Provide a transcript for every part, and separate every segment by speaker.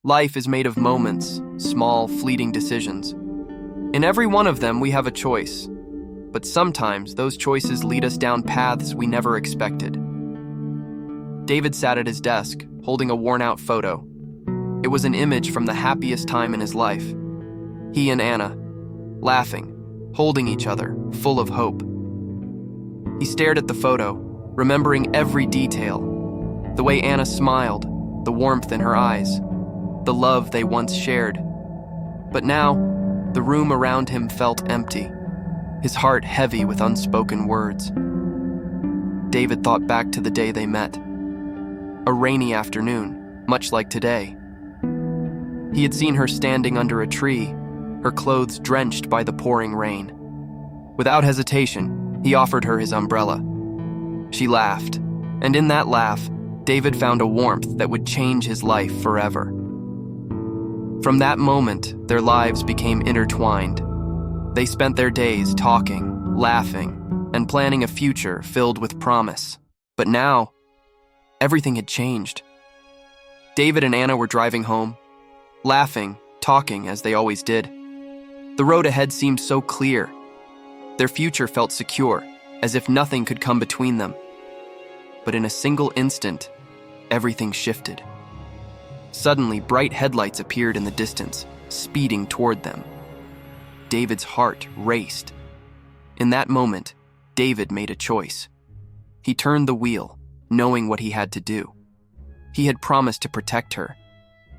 Speaker 1: Life is made of moments, small, fleeting decisions. In every one of them, we have a choice. But sometimes, those choices lead us down paths we never expected. David sat at his desk, holding a worn-out photo. It was an image from the happiest time in his life. He and Anna, laughing, holding each other, full of hope. He stared at the photo, remembering every detail. The way Anna smiled, the warmth in her eyes, the love they once shared. But now, the room around him felt empty, his heart heavy with unspoken words. David thought back to the day they met. A rainy afternoon, much like today. He had seen her standing under a tree, her clothes drenched by the pouring rain. Without hesitation, he offered her his umbrella. She laughed, and in that laugh, David found a warmth that would change his life forever. From that moment, their lives became intertwined. They spent their days talking, laughing, and planning a future filled with promise. But now, everything had changed. David and Anna were driving home, laughing, talking as they always did. The road ahead seemed so clear. Their future felt secure, as if nothing could come between them. But in a single instant, everything shifted. Suddenly, bright headlights appeared in the distance, speeding toward them. David's heart raced. In that moment, David made a choice. He turned the wheel, knowing what he had to do. He had promised to protect her,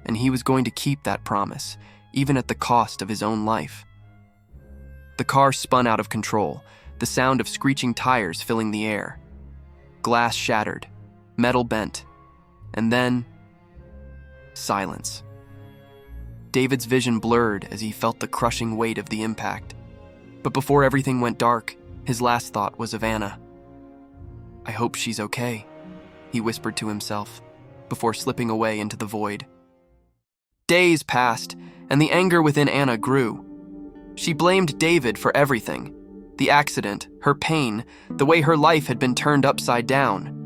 Speaker 1: and he was going to keep that promise, even at the cost of his own life. The car spun out of control, the sound of screeching tires filling the air. Glass shattered, metal bent, and then silence. David's vision blurred as he felt the crushing weight of the impact. But before everything went dark, his last thought was of Anna. "I hope she's okay," he whispered to himself, before slipping away into the void. Days passed, and the anger within Anna grew. She blamed David for everything: the accident, her pain, the way her life had been turned upside down.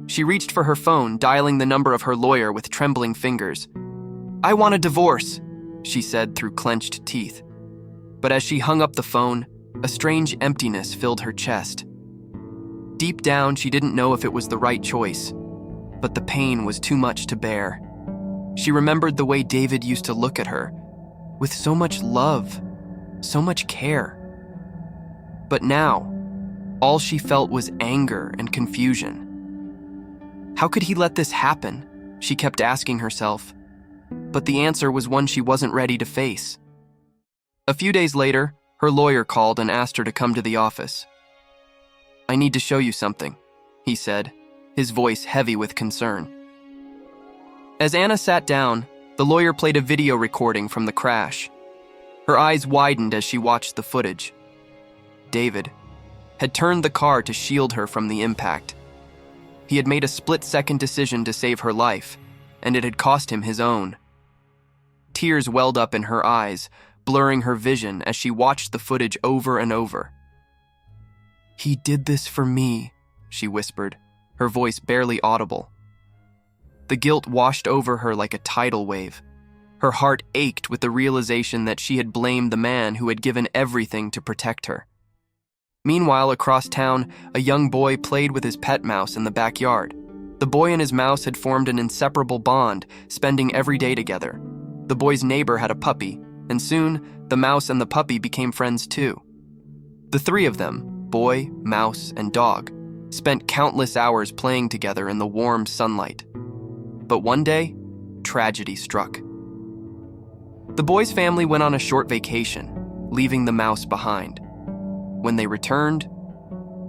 Speaker 1: She reached for her phone, dialing the number of her lawyer with trembling fingers. "I want a divorce," she said through clenched teeth. But as she hung up the phone, a strange emptiness filled her chest. Deep down, she didn't know if it was the right choice, but the pain was too much to bear. She remembered the way David used to look at her, with so much love, so much care. But now, all she felt was anger and confusion. How could he let this happen? She kept asking herself. But the answer was one she wasn't ready to face. A few days later, her lawyer called and asked her to come to the office. "I need to show you something," he said, his voice heavy with concern. As Anna sat down, the lawyer played a video recording from the crash. Her eyes widened as she watched the footage. David had turned the car to shield her from the impact. He had made a split-second decision to save her life, and it had cost him his own. Tears welled up in her eyes, blurring her vision as she watched the footage over and over. "He did this for me," she whispered, her voice barely audible. The guilt washed over her like a tidal wave. Her heart ached with the realization that she had blamed the man who had given everything to protect her. Meanwhile, across town, a young boy played with his pet mouse in the backyard. The boy and his mouse had formed an inseparable bond, spending every day together. The boy's neighbor had a puppy, and soon, the mouse and the puppy became friends too. The three of them, boy, mouse, and dog, spent countless hours playing together in the warm sunlight. But one day, tragedy struck. The boy's family went on a short vacation, leaving the mouse behind. When they returned,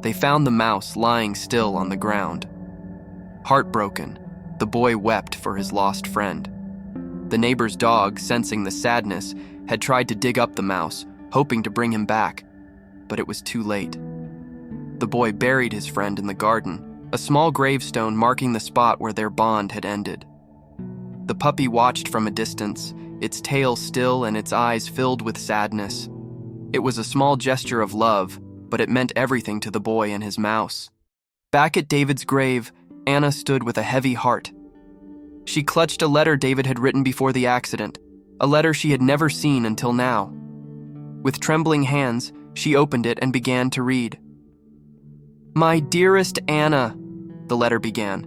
Speaker 1: they found the mouse lying still on the ground. Heartbroken, the boy wept for his lost friend. The neighbor's dog, sensing the sadness, had tried to dig up the mouse, hoping to bring him back, but it was too late. The boy buried his friend in the garden, a small gravestone marking the spot where their bond had ended. The puppy watched from a distance, its tail still and its eyes filled with sadness. It was a small gesture of love, but it meant everything to the boy and his mouse. Back at David's grave, Anna stood with a heavy heart. She clutched a letter David had written before the accident, a letter she had never seen until now. With trembling hands, she opened it and began to read. "My dearest Anna," the letter began.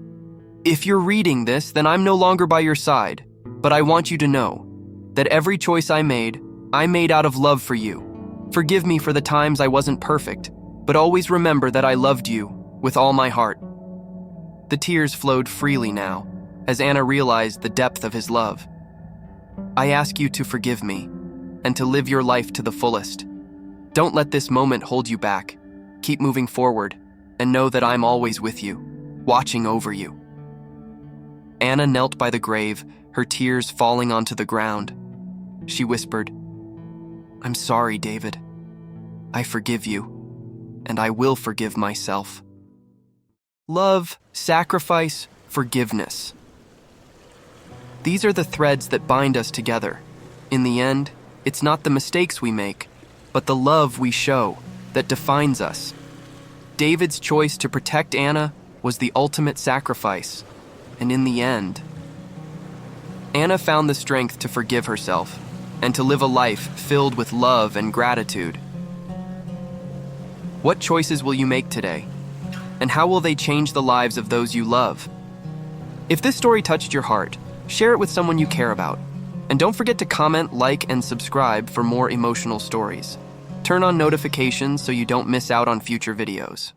Speaker 1: "If you're reading this, then I'm no longer by your side, but I want you to know that every choice I made out of love for you. Forgive me for the times I wasn't perfect, but always remember that I loved you with all my heart." The tears flowed freely now, as Anna realized the depth of his love. "I ask you to forgive me, and to live your life to the fullest. Don't let this moment hold you back. Keep moving forward, and know that I'm always with you, watching over you." Anna knelt by the grave, her tears falling onto the ground. She whispered, "I'm sorry, David. I forgive you, and I will forgive myself." Love, sacrifice, forgiveness. These are the threads that bind us together. In the end, it's not the mistakes we make, but the love we show that defines us. David's choice to protect Anna was the ultimate sacrifice, and in the end, Anna found the strength to forgive herself and to live a life filled with love and gratitude. What choices will you make today? And how will they change the lives of those you love? If this story touched your heart, share it with someone you care about. And don't forget to comment, like, and subscribe for more emotional stories. Turn on notifications so you don't miss out on future videos.